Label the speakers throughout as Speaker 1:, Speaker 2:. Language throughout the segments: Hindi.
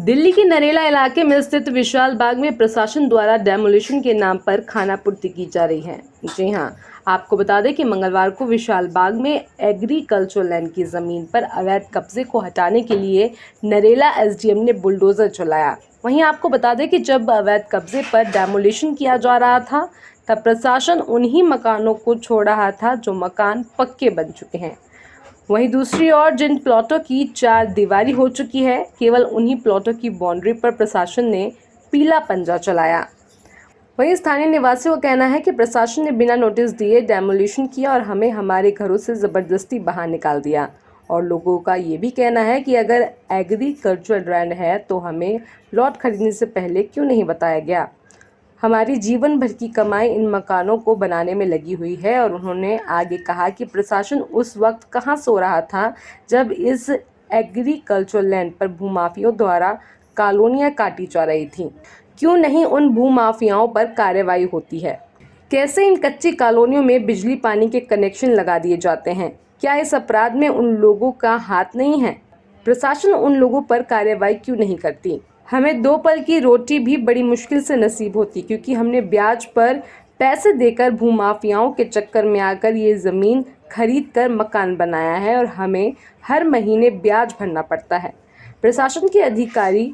Speaker 1: दिल्ली के नरेला इलाके में स्थित विशाल बाग में प्रशासन द्वारा डेमोलिशन के नाम पर खानापूर्ति की जा रही है। जी हां, आपको बता दें कि मंगलवार को विशाल बाग में एग्रीकल्चर लैंड की जमीन पर अवैध कब्जे को हटाने के लिए नरेला एसडीएम ने बुलडोजर चलाया। वहीं आपको बता दें कि जब अवैध कब्जे पर डेमोलिशन किया जा रहा था तब प्रशासन उन्हीं मकानों को छोड़ रहा था जो मकान पक्के बन चुके हैं। वहीं दूसरी ओर जिन प्लॉटों की चार दीवारी हो चुकी है, केवल उन्हीं प्लॉटों की बाउंड्री पर प्रशासन ने पीला पंजा चलाया। वहीं स्थानीय निवासियों का कहना है कि प्रशासन ने बिना नोटिस दिए डेमोलिशन किया और हमें हमारे घरों से ज़बरदस्ती बाहर निकाल दिया। और लोगों का ये भी कहना है कि अगर एग्रीकल्चर लैंड है तो हमें प्लॉट खरीदने से पहले क्यों नहीं बताया गया। हमारी जीवन भर की कमाई इन मकानों को बनाने में लगी हुई है। और उन्होंने आगे कहा कि प्रशासन उस वक्त कहां सो रहा था जब इस एग्रीकल्चर लैंड पर भूमाफियों द्वारा कॉलोनियां काटी जा रही थीं। क्यों नहीं उन भूमाफियाओं पर कार्रवाई होती है? कैसे इन कच्ची कॉलोनियों में बिजली पानी के कनेक्शन लगा दिए जाते हैं? क्या इस अपराध में उन लोगों का हाथ नहीं है? प्रशासन उन लोगों पर कार्रवाई क्यों नहीं करती? हमें 2 पल की रोटी भी बड़ी मुश्किल से नसीब होती क्योंकि हमने ब्याज पर पैसे देकर भूमाफियाओं के चक्कर में आकर ये ज़मीन खरीद कर मकान बनाया है और हमें हर महीने ब्याज भरना पड़ता है। प्रशासन के अधिकारी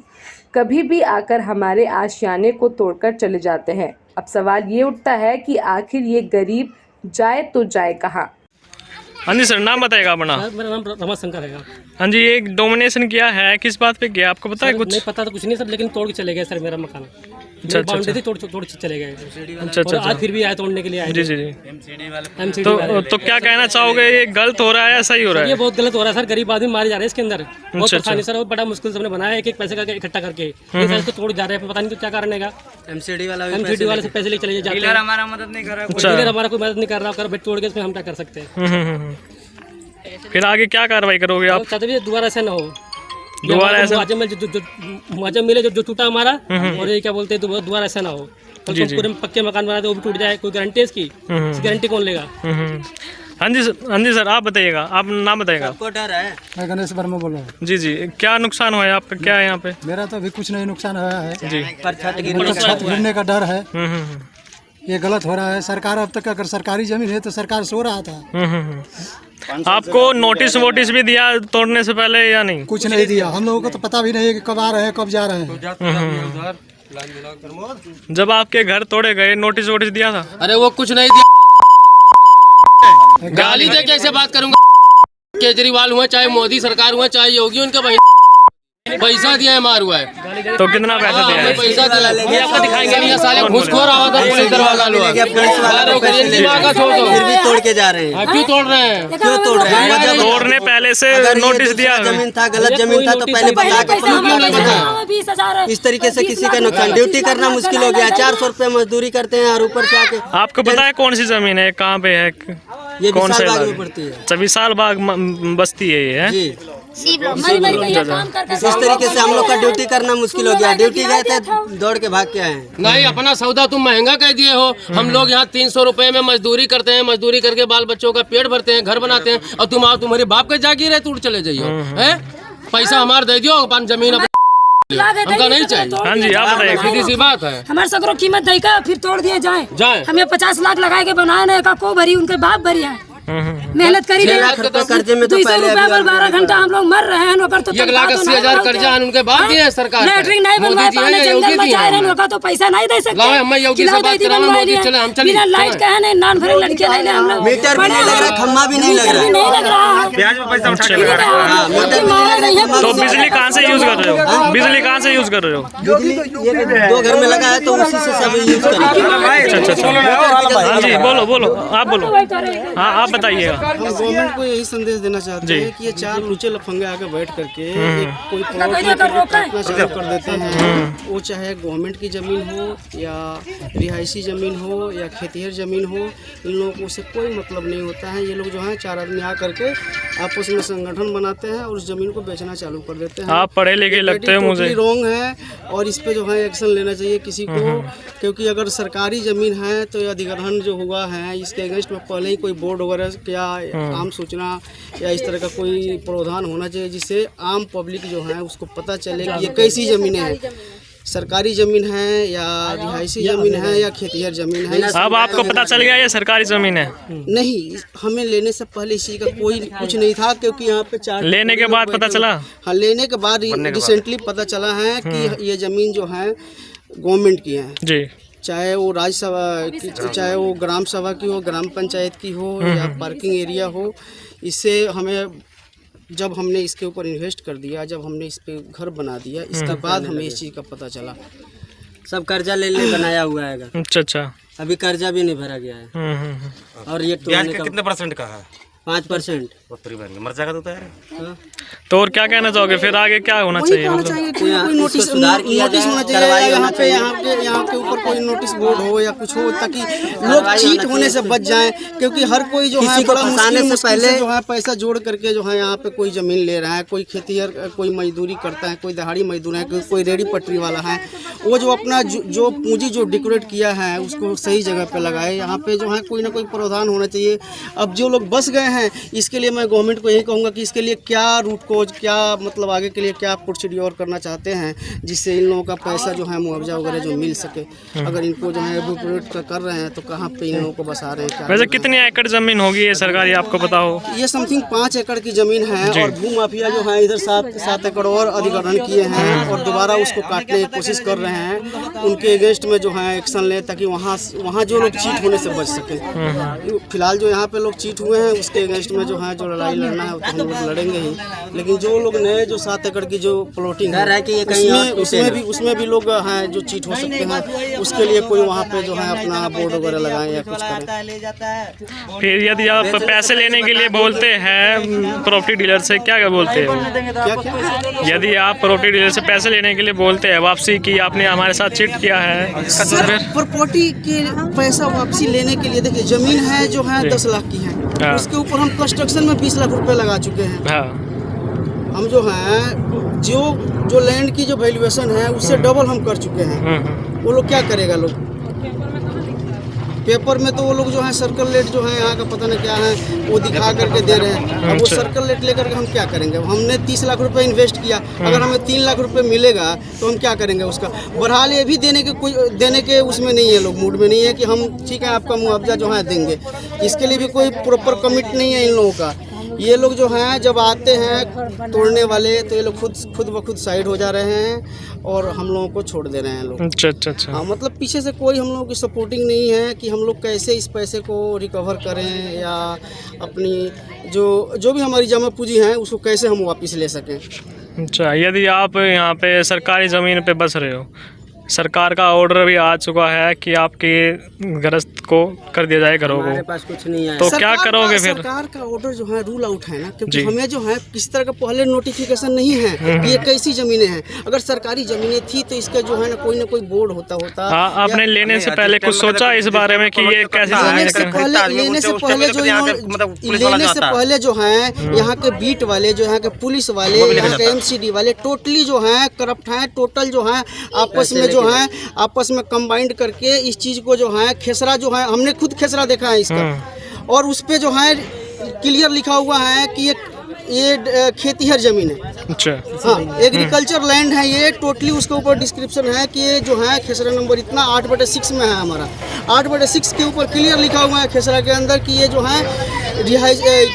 Speaker 1: कभी भी आकर हमारे आशियाने को तोड़कर चले जाते हैं। अब सवाल ये उठता है कि आखिर ये गरीब जाए तो जाए कहाँ?
Speaker 2: हाँ जी सर, नाम बताएगा अपना?
Speaker 3: मेरा नाम रमाशंकर है।
Speaker 2: हाँ जी, ये डोमिनेशन किया है, किस बात पे किया आपको पता है कुछ?
Speaker 3: नहीं पता तो कुछ नहीं सर, लेकिन तोड़ के चले गए सर मेरा मकान।
Speaker 2: अच्छा,
Speaker 3: बाउंड्री थी, तोड़ चले गए।
Speaker 2: अच्छा।
Speaker 3: आज फिर भी आए तोड़ने के लिए आए।
Speaker 2: जी।
Speaker 3: MCD
Speaker 2: तो क्या कहना चाहोगे, ये गलत हो रहा है या सही हो रहा है?
Speaker 3: ये बहुत गलत हो रहा है सर, गरीब आदमी मारे जा रहे हैं इसके अंदर। बहुत परेशानी सर, बड़ा मुश्किल से हमने बनाया, एक पैसे करके इकट्ठा करके इसको तोड़ जा रहे हैं। पता नहीं क्या कारण है। MCD वाले से पैसे लेके चले जाते हैं।
Speaker 4: हमारा मदद नहीं कर रहा,
Speaker 3: हमारा कोई मदद नहीं कर रहा, तोड़ के इसमें हम क्या कर सकते हैं?
Speaker 2: फिर आगे क्या कार्रवाई करोगे आप?
Speaker 3: चाहते भी दोबारा ऐसा ना हो,
Speaker 2: दोबारा ऐसा
Speaker 3: मुआवजा मिले जो टूटा हमारा, और ये क्या बोलते हैं दोबारा ऐसा ना हो। तो पूरे पक्के मकान बनाते वो भी टूट जाए, कोई गारंटी है इसकी? गारंटी कौन लेगा?
Speaker 2: हाँ जी सर, आप बताइएगा, आप नाम बताइएगा।
Speaker 4: आपको डर है?
Speaker 5: मैं गणेश वर्मा बोल रहा हूँ।
Speaker 2: जी, क्या नुकसान हुआ है आपका, क्या है यहाँ पे?
Speaker 5: मेरा तो अभी कुछ नहीं नुकसान हुआ है
Speaker 2: जी,
Speaker 4: पर छत
Speaker 5: छत गिरने का डर है।
Speaker 2: हम्म।
Speaker 5: ये गलत हो रहा है। सरकार अब तक अगर सरकारी जमीन है तो सरकार सो रहा था।
Speaker 2: आपको नोटिस वोटिस भी दिया तोड़ने से पहले या नहीं?
Speaker 5: कुछ नहीं दिया। हम लोगों को तो पता भी नहीं है कि कब आ रहे हैं कब जा रहे हैं।
Speaker 2: जब आपके घर तोड़े गए नोटिस वोटिस दिया था?
Speaker 6: अरे वो कुछ नहीं दिया, गाली दे कैसे बात करूंगा? केजरीवाल हुआ, चाहे मोदी सरकार हुआ, चाहे योगी, उनके पैसा दिया है, मार हुआ है।
Speaker 2: तो कितना पैसा दिया है?
Speaker 6: पैसा दिया आपको दिखाएंगे नहीं, साले घूसखोर आवा था पुलिस दरवाजा लोग,
Speaker 4: फिर भी तोड़ के जा रहे हैं।
Speaker 6: क्यों तोड़ रहे हैं?
Speaker 4: क्यों तोड़ रहे हैं?
Speaker 2: तोड़ने पहले से नोटिस दिया?
Speaker 4: जमीन था, गलत जमीन था तो पहले बता के। इस तरीके से किसी का नुकसान, ड्यूटी करना मुश्किल हो गया। 400 रुपए मजदूरी करते हैं और ऊपर से आके।
Speaker 2: आपको पता है कौन सी जमीन है, कहाँ पे है?
Speaker 4: ये
Speaker 2: कौन सा
Speaker 4: बाग में पड़ती है?
Speaker 2: विशाल बाग बस्ती है ये, है?
Speaker 4: जी। इस तरीके से हम लोग का ड्यूटी करना मुश्किल हो गया। ड्यूटी गए थे, दौड़ के भाग के आए।
Speaker 6: नहीं, अपना सौदा तुम महंगा कह दिए हो। हम लोग यहाँ 300 रुपए में मजदूरी करते हैं, मजदूरी करके बाल बच्चों का पेट भरते हैं, घर बनाते हैं, और तुम आओ तुम्हारे बाप के जागीर है, टूट चले जाइयो है। पैसा हमारा दे दियो, अपन जमीन हमका नहीं चाहिए।
Speaker 2: हाँ जी, आप बताइए।
Speaker 6: सीधी सी बात है।
Speaker 7: हमारे सगरों कीमत देकर फिर तोड़ दिए जाए। हमें 50 लाख लगा के बनाए ना, को भरी उनके बाप भरी है। मेहनत करी दे, 200 रुपया पर 12 घंटा हम लोग मर रहे हैं। नौकर तो
Speaker 6: 1,80,000 कर्जा उनके बाद दिए सरकार।
Speaker 7: लैट्रिन नहीं बनवा पाने, जंगल बचाए रहे, नौकर तो पैसा नहीं दे सकते। बिना लाइट का है नहीं, नॉन फ्री लड़के ले ले हम लोग।
Speaker 4: मीटर भी नहीं लग रहा, खम्मा भी नहीं लग रहा,
Speaker 2: ब्याज में पैसा उठा के लगा रहे हो। तो बिजली कहाँ से यूज कर रहे हो? बिजली कहाँ से यूज कर रहे हो?
Speaker 4: 2 घर में लगा है तो उसी से सब यूज कर रहे हैं।
Speaker 2: अच्छा। हाँ जी, बोलो, आप बोलो। हाँ, आप बताइएगा।
Speaker 8: हम गवर्नमेंट को यही संदेश देना चाहते हैं कि ये 4 ऊंचे लफंगे आके बैठ करके एक कोई प्लॉट काटना चालू कर देते हैं। वो चाहे गवर्नमेंट की जमीन हो या रिहायशी जमीन हो या खेतिहर जमीन हो, इन लोगों को उससे कोई मतलब नहीं होता है। ये लोग जो है 4 आदमी आ करके आपस में संगठन बनाते हैं और उस जमीन को बेचना चालू कर देते हैं।
Speaker 2: आप पढ़े लिखे लगते हैं, मुझे
Speaker 8: रॉन्ग है और इस पे जो है एक्शन लेना चाहिए किसी को, क्योंकि अगर सरकारी ज़मीन है तो अधिग्रहण जो हुआ है इसके अगेंस्ट में पहले ही कोई बोर्ड वगैरह या आम सूचना या इस तरह का कोई प्रावधान होना चाहिए जिससे आम पब्लिक जो है उसको पता चले कि ये कैसी ज़मीनें हैं, सरकारी ज़मीन है या रिहायशी ज़मीन है या खेतिहर ज़मीन है।
Speaker 2: अब आपको पता चल गया ये सरकारी ज़मीन है?
Speaker 8: नहीं, हमें लेने से पहले इसी का कोई कुछ नहीं था, क्योंकि यहाँ पे चार
Speaker 2: लेने के बाद पता चला?
Speaker 8: हाँ, लेने के बाद रिसेंटली पता चला है कि ये ज़मीन जो है गवर्नमेंट की है
Speaker 2: जी,
Speaker 8: चाहे वो राज्यसभा चाहे वो ग्राम सभा की हो, ग्राम पंचायत की हो या पार्किंग एरिया हो। इससे हमें जब हमने इसके ऊपर इन्वेस्ट कर दिया, जब हमने इस पे घर बना दिया, इसके बाद हमें इस चीज़ का पता चला।
Speaker 4: सब कर्जा ले बनाया हुआ है,
Speaker 2: अच्छा,
Speaker 4: अभी कर्जा भी नहीं भरा गया है। और ये
Speaker 9: कितने परसेंट का है?
Speaker 4: 5%।
Speaker 9: मर जाएगा तो है।
Speaker 2: तो और क्या कहना चाहोगे फिर आगे क्या होना चाहिए?
Speaker 8: कोई नोटिस होना चाहिए, यहाँ के ऊपर कोई नोटिस बोर्ड हो या कुछ हो, ताकि लोग चीट होने से बच जाएं, क्योंकि हर कोई जो है बड़ा मुश्किल से पहले जो है पैसा जोड़ करके जो है यहाँ पे कोई ज़मीन ले रहा है, कोई खेतीहर कोई मजदूरी करता है, कोई दिहाड़ी मजदूर है, कोई रेडी पटरी वाला है, वो जो अपना जो पूंजी जो डेकोरेट किया है उसको सही जगह पे लगाए। यहाँ पे जो है कोई ना कोई प्रावधान होना चाहिए। अब जो लोग बस गए हैं, इसके लिए मैं गवर्नमेंट को यही कहूँगा कि इसके लिए क्या रूट कोज, क्या मतलब आगे के लिए क्या प्रोसीड्योर करना चाहते हैं जिससे इन लोगों का पैसा जो है मुआवजा वगैरह जो मिल सके। अगर इनको जो है एप्रोप्रिएट कर रहे हैं तो कहाँ पे इन लोगों को बसा रहे हैं?
Speaker 2: वैसे कितनी एकड़ जमीन होगी ये सरकारी, आपको पता हो?
Speaker 8: ये समथिंग 5 एकड़ की जमीन है और भू माफिया जो है इधर 7 एकड़ और अधिग्रहण किए हैं और दोबारा उसको काटने की कोशिश कर रहे हैं। उनके अगेंस्ट में जो है एक्शन ले, ताकि वहाँ जो लोग चीट होने से बच सके। फिलहाल जो यहाँ पे लोग चीट हुए हैं उसके अगेंस्ट में जो है जो लड़ाई लड़ना है तो हम लोग लड़ेंगे ही, लेकिन जो लोग नए जो 7 एकड़ की जो प्लॉटिंग है कि उसमें भी लोग हैं जो चीट हो सकते हैं, उसके लिए कोई वहाँ पे जो है अपना बोर्ड वगैरह लगाएं या कुछ करें।
Speaker 2: फिर यदि आप पैसे लेने के लिए बोलते हैं प्रॉपर्टी डीलर से, क्या बोलते हैं? यदि आप प्रॉपर्टी डीलर से पैसे लेने के लिए बोलते हैं वापसी की, आपने हमारे साथ चीट किया है,
Speaker 8: प्रॉपर्टी के पैसा वापसी लेने के लिए देखिए ज़मीन है जो है 10 लाख की है, उसके ऊपर हम कंस्ट्रक्शन में 20 लाख रुपए लगा चुके हैं। हम जो है जो लैंड की जो वैल्यूएशन है उससे डबल हम कर चुके हैं। वो लोग क्या करेगा? लोग पेपर में तो वो लोग जो है सर्कल रेट जो है यहाँ का पता नहीं क्या है वो दिखा करके दे रहे हैं। अब वो सर्कल रेट लेकर के हम क्या करेंगे? हमने 30 लाख रुपए इन्वेस्ट किया, अगर हमें 3 लाख रुपए मिलेगा तो हम क्या करेंगे? उसका बहरहाल ये भी देने के उसमें नहीं है, लोग मूड में नहीं है कि हम ठीक है आपका मुआवजा जो है देंगे। इसके लिए भी कोई प्रॉपर कमिट नहीं है इन लोगों का। ये लोग जो हैं जब आते हैं तोड़ने वाले तो ये लोग खुद ब खुद साइड हो जा रहे हैं और हम लोगों को छोड़ दे रहे हैं लोग।
Speaker 2: अच्छा।
Speaker 8: हाँ, मतलब पीछे से कोई हम लोगों की सपोर्टिंग नहीं है कि हम लोग कैसे इस पैसे को रिकवर करें या अपनी जो भी हमारी जमा पूंजी है उसको कैसे हम वापस ले सकें।
Speaker 2: अच्छा, यदि आप यहाँ पे सरकारी ज़मीन पे बस रहे हो, सरकार का ऑर्डर भी आ चुका है कि आपके ग्रस्त को कर दिया जाए घरों को,
Speaker 4: पास कुछ नहीं है,
Speaker 2: तो क्या करोगे फिर?
Speaker 8: सरकार का ऑर्डर जो है रूल आउट है ना, क्योंकि हमें जो है किसी तरह का पहले नोटिफिकेशन नहीं है कि ये कैसी जमीनें हैं। अगर सरकारी जमीनें थी तो इसका जो है ना कोई बोर्ड होता।
Speaker 2: आपने लेने से पहले कुछ सोचा इस बारे में कि ये कैसे?
Speaker 8: लेने से पहले जो है यहाँ के बीट वाले, जो यहाँ के पुलिस वाले, यहाँ के MCD वाले टोटली जो है करप्ट हैं। टोटल जो है आपस में कंबाइंड करके इस चीज को जो है खेसरा जो है, हमने खुद खेसरा देखा है इसका, और उस पे जो है क्लियर लिखा हुआ है कि ये खेतीहर जमीन है।
Speaker 2: अच्छा,
Speaker 8: हाँ, एग्रीकल्चर लैंड है ये टोटली। उसके ऊपर डिस्क्रिप्शन है कि ये जो है खेसरा नंबर इतना 8/6 में है हमारा। 8/6 के ऊपर क्लियर लिखा हुआ है खेसरा के अंदर कि ये जो है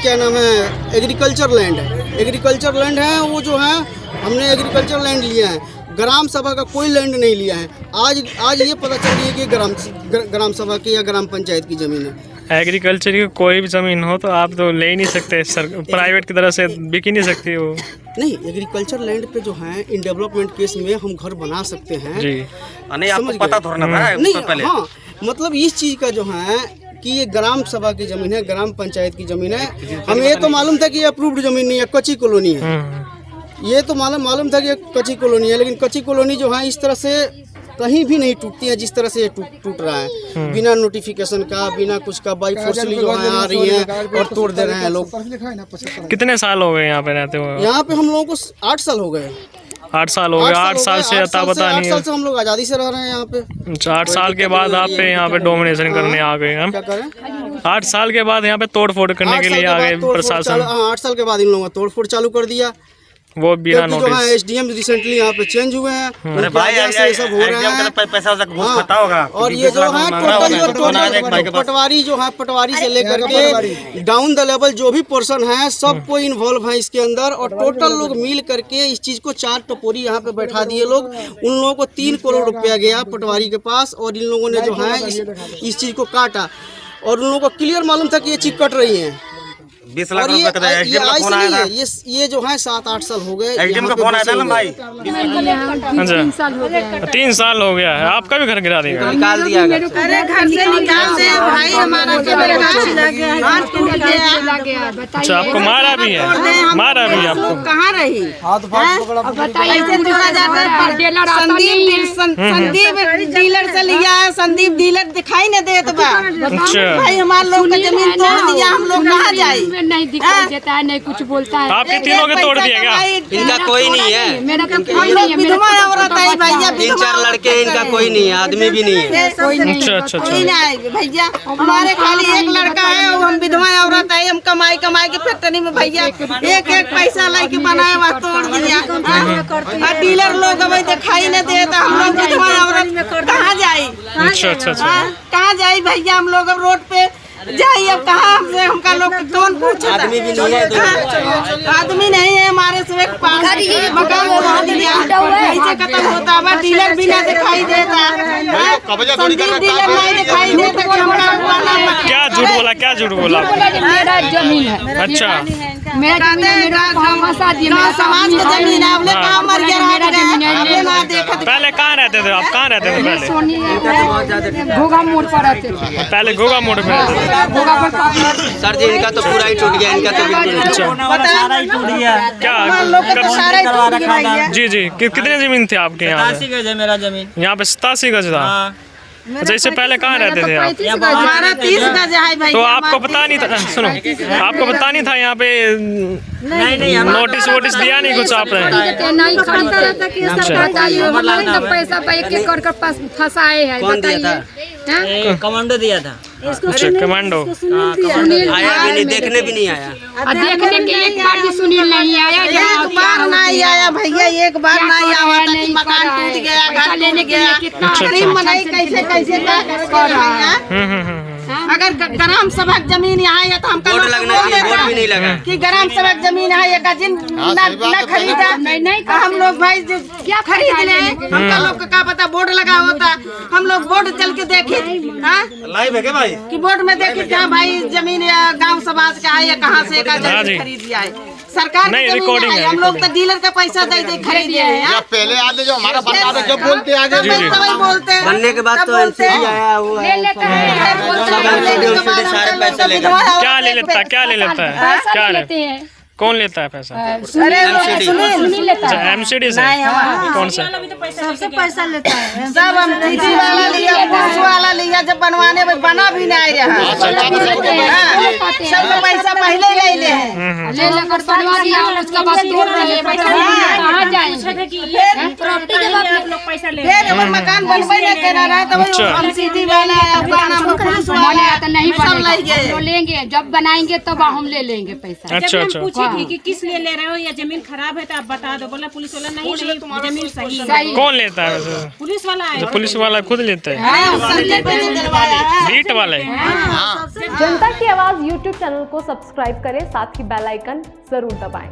Speaker 8: क्या नाम है, एग्रीकल्चर लैंड है। एग्रीकल्चर लैंड है वो जो है, हमने एग्रीकल्चर लैंड लिया है, ग्राम सभा का कोई लैंड नहीं लिया है। आज ये पता चल रही है कि ग्राम सभा की या ग्राम पंचायत की जमीन है।
Speaker 2: एग्रीकल्चर की कोई भी ज़मीन हो तो आप तो ले ही नहीं सकते, प्राइवेट की तरफ से बिक ही नहीं सकती वो।
Speaker 8: नहीं, एग्रीकल्चर लैंड पे जो है इन डेवलपमेंट केस में हम घर बना सकते हैं
Speaker 2: जी।
Speaker 9: नहीं, आपको पता थोड़ा ना था
Speaker 8: नहीं,
Speaker 9: पहले। हाँ,
Speaker 8: मतलब इस चीज़ का जो है कि ये ग्राम सभा की ज़मीन है, ग्राम पंचायत की ज़मीन है। हमें ये तो मालूम था कि ये अप्रूव्ड ज़मीन नहीं है, कच्ची कॉलोनी है। ये तो मालूम था कि कच्ची कॉलोनी है, लेकिन कच्ची कॉलोनी जो है इस तरह से कहीं भी नहीं टूटती है जिस तरह से ये टूट रहा है, बिना नोटिफिकेशन का, बिना कुछ का, बाई फोर्सली जो है आ रही है और तोड़ दे रहे हैं लोग।
Speaker 2: कितने साल हो गए यहाँ पे रहते हो?
Speaker 8: यहाँ पे हम लोगों को 8 साल हो गए।
Speaker 2: 8 साल हो गए। 8 साल से अता पता
Speaker 8: 8
Speaker 2: नहीं
Speaker 8: साल
Speaker 2: है।
Speaker 8: से हम लोग आज़ादी से रह रहे हैं यहाँ पे।
Speaker 2: अच्छा, 8 साल के बाद आप पे यहाँ पे डोमिनेशन करने आ गए हम।
Speaker 8: क्या करें?
Speaker 2: 8 साल के बाद यहाँ पे तोड़ फोड़ करने के लिए आ गए प्रशासन।
Speaker 8: 8 साल के बाद इन लोगों ने तोड़ फोड़ चालू कर दिया।
Speaker 2: वो बिना
Speaker 8: क्योंकि जो है
Speaker 2: नोटिस।
Speaker 8: एसडीएम रिसेंटली यहाँ पे चेंज हुए हैं,
Speaker 9: अरे
Speaker 8: उनकी
Speaker 9: भाई
Speaker 8: वजह से ये सब हो रहा है।
Speaker 9: पैसा घूस
Speaker 8: हाँ,
Speaker 9: खाता होगा।
Speaker 8: और ये जो है टोटल पटवारी जो है, पटवारी से लेकर के डाउन द लेवल जो भी पर्सन है सब कोई इन्वॉल्व है इसके अंदर। और टोटल लोग मिल करके इस चीज़ को 4 टपोरी यहाँ पे बैठा दिए लोग। उन लोगों को 3 करोड़ रुपया गया पटवारी के पास, और इन लोगों ने जो है इस चीज़ को काटा। और उन लोगों को क्लियर मालूम था कि ये चीज़ कट रही है।
Speaker 9: 20 लाख
Speaker 8: और
Speaker 9: रुपए का
Speaker 8: ये
Speaker 9: एसडीएम का फोन आया था।
Speaker 8: ये जो है 7-8 साल हो गए।
Speaker 9: एसडीएम का फोन आया था ना भाई।
Speaker 2: अच्छा, 3 साल हो गया है। आपका भी घर गिरा देगा।
Speaker 4: निकाल दिया गया।
Speaker 10: अरे घर से निकाल दे भाई, हमारा
Speaker 2: अच्छा, आपको मारा भी है? मारा भी है आपको?
Speaker 10: कहाँ रही? संदीप डीलर से लिया है, संदीप डीलर दिखाई नहीं देता बा।
Speaker 2: अच्छा,
Speaker 10: भाई हमारे लोग का जमीन तोड़ दिया, हम लोग कहाँ जाए?
Speaker 7: नहीं दिखाई देता है, नहीं कुछ बोलता है।
Speaker 2: आपके तीनों के तोड़ दिया क्या?
Speaker 4: इनका कोई नहीं है।
Speaker 7: मेरा तो
Speaker 10: हम
Speaker 7: कोई
Speaker 10: लोग
Speaker 7: नहीं है।
Speaker 10: विधवा औरत है भैया,
Speaker 4: 3-4 लड़के हैं, इनका कोई नहीं है, आदमी भी नहीं है।
Speaker 2: अच्छा अच्छा
Speaker 10: कोई
Speaker 2: अच्छा।
Speaker 10: नहीं भैया, हमारे खाली एक लड़का है और हम विधवा औरत है। हम कमाई के फैक्ट्री में भैया एक पैसा ला के बनाया हुआ तोड़ दिया। और डीलर लोग अभी दिखाई नहीं देता, हम लोग विधवा औरत कहाँ जाए?
Speaker 2: अच्छा अच्छा अच्छा।
Speaker 10: कहाँ जाए भैया? हम लोग अब रोड पे जाइए, अब कहाँ हमसे हमका लोग कौन पूछता?
Speaker 4: आदमी भी नहीं है।
Speaker 10: आदमी नहीं है हमारे से। एक मकान तोड़ दिया, ऐसे खत्म होता है। डीलर भी ना दिखाई देता, संदीप डीलर नहीं दिखाई देता कि हमारा
Speaker 2: क्या झूठ बोला? क्या झूठ बोला?
Speaker 7: मेरा जमीन है।
Speaker 2: अच्छा,
Speaker 7: मेरा
Speaker 10: समाज का जमीन है। अपने कहाँ मर गया ना देखा।
Speaker 2: पहले कहाँ रहते थे आप? कहाँ रहते थे पहले?
Speaker 7: घोगा मोड़ पर रहते थे।
Speaker 2: पहले घोगा मोड़ पे रहते थे।
Speaker 4: सर जी, इनका तो पूरा ही टूट गया। इनका तो बिल्कुल
Speaker 2: क्या? जी जी, कितने जमीन थे आपके यहाँ?
Speaker 3: 80 गज है मेरा जमीन।
Speaker 2: यहाँ पे 87 गज था। अच्छा, इससे पहले कहाँ रहते थे आप?
Speaker 10: हमारा 30 गज है भाई।
Speaker 2: तो आपको पता नहीं था? सुनो, आपको पता नहीं था यहाँ पे
Speaker 3: नहीं,
Speaker 2: नोटिस वोटिस दिया नहीं कुछ आपने?
Speaker 7: नहीं खरीदता रहता कि सरकार पैसा एक एक कर पास फंसाए है।
Speaker 4: कौन दिया था?
Speaker 3: कमांडो दिया था।
Speaker 2: अच्छा, कमांडो
Speaker 4: आया भी नहीं, देखने भी नहीं आया।
Speaker 7: देखने के एक बार भी सुनील नहीं आया।
Speaker 10: एक बार नहीं आया भैया, एक बार नहीं आया था कि मकान टूट गया, घर
Speaker 7: लेने
Speaker 10: टूट
Speaker 7: के लिए
Speaker 10: गया।
Speaker 7: कितना
Speaker 10: गरीब मनाई कैसे कैसे क्या कर भैया? अगर ग्राम सभा जमीन यहाँ है तो हमका
Speaker 4: बोर्ड
Speaker 10: लोग
Speaker 4: लगना
Speaker 10: बोल
Speaker 4: चाहिए,
Speaker 10: देता
Speaker 4: बोर्ड भी नहीं लगा।
Speaker 10: कि ग्राम सभा जमीन है, ये गजिन न खरीदा। हम लोग भाई क्या खरीद ले? हमका लोग का क्या पता बोर्ड लगा होता। हम लोग बोर्ड चल के देखे
Speaker 9: लाइव है क्या भाई?
Speaker 10: कि बोर्ड में देखे क्या भाई जमीन या गांव समाज का है या कहाँ से का जमीन खरीद लिया है। सरकार
Speaker 2: नहीं,
Speaker 10: की जमीन
Speaker 2: रिकॉर्डिंग
Speaker 10: है,
Speaker 2: है,
Speaker 10: हम लोग तो डीलर का पैसा दे दे खरीद लिए हैं।
Speaker 8: पहले आते जो हमारा बता दो, जब बोलते आगे
Speaker 2: जी, जी।
Speaker 10: तभी बोलते हैं।
Speaker 4: बनने के बाद
Speaker 10: तब
Speaker 4: तो
Speaker 10: बोलते
Speaker 4: एलसीडी
Speaker 10: हैं।
Speaker 4: आया हुआ है। सारे पैसे लेगा।
Speaker 2: क्या ले लेता है? क्या ले लेता है?
Speaker 7: पैसा
Speaker 2: क्या
Speaker 7: ले
Speaker 2: ले?
Speaker 7: लेते हैं।
Speaker 2: कौन लेता है पैसा?
Speaker 10: अरे
Speaker 7: सुनील लेता
Speaker 2: अच्छा,
Speaker 7: है।
Speaker 2: एमसीडी से? कौन सा?
Speaker 10: सबसे पैसा लेता है। सब हम दीदी वाला लिया, पुरुष वाला लिया, जब बनवाने में बना भी नहीं रहा। सब तो पैसा पहले ले ले हैं।
Speaker 7: ले लेकर बनवा दिया, उसका बाद तोड़ रहे हैं। कहाँ जाएंगे?
Speaker 10: फिर अगर मकान बनबे न करा रहा तो
Speaker 2: अच्छा।
Speaker 10: हम सीधी वाला अपना पुलिस वाला
Speaker 7: तो नहीं
Speaker 10: सब ले गए।
Speaker 7: तो लेंगे, जब बनाएंगे तब हम ले लेंगे पैसा।
Speaker 2: अच्छा अच्छा।
Speaker 11: पूछे थी कि किस लिए ले रहे हो, या जमीन खराब है तो आप बता दो। बोला पुलिस वाला नहीं जमीन सही है।
Speaker 7: सही
Speaker 2: कौन लेता है वैसे?
Speaker 11: पुलिस वाला है।
Speaker 2: तो पुलिस वाला खुद लेता है? बीट वाले?
Speaker 1: जनता की आवाज़ YouTube चैनल को सब्सक्राइब करें, साथ ही बेल आइकन जरूर दबाएं।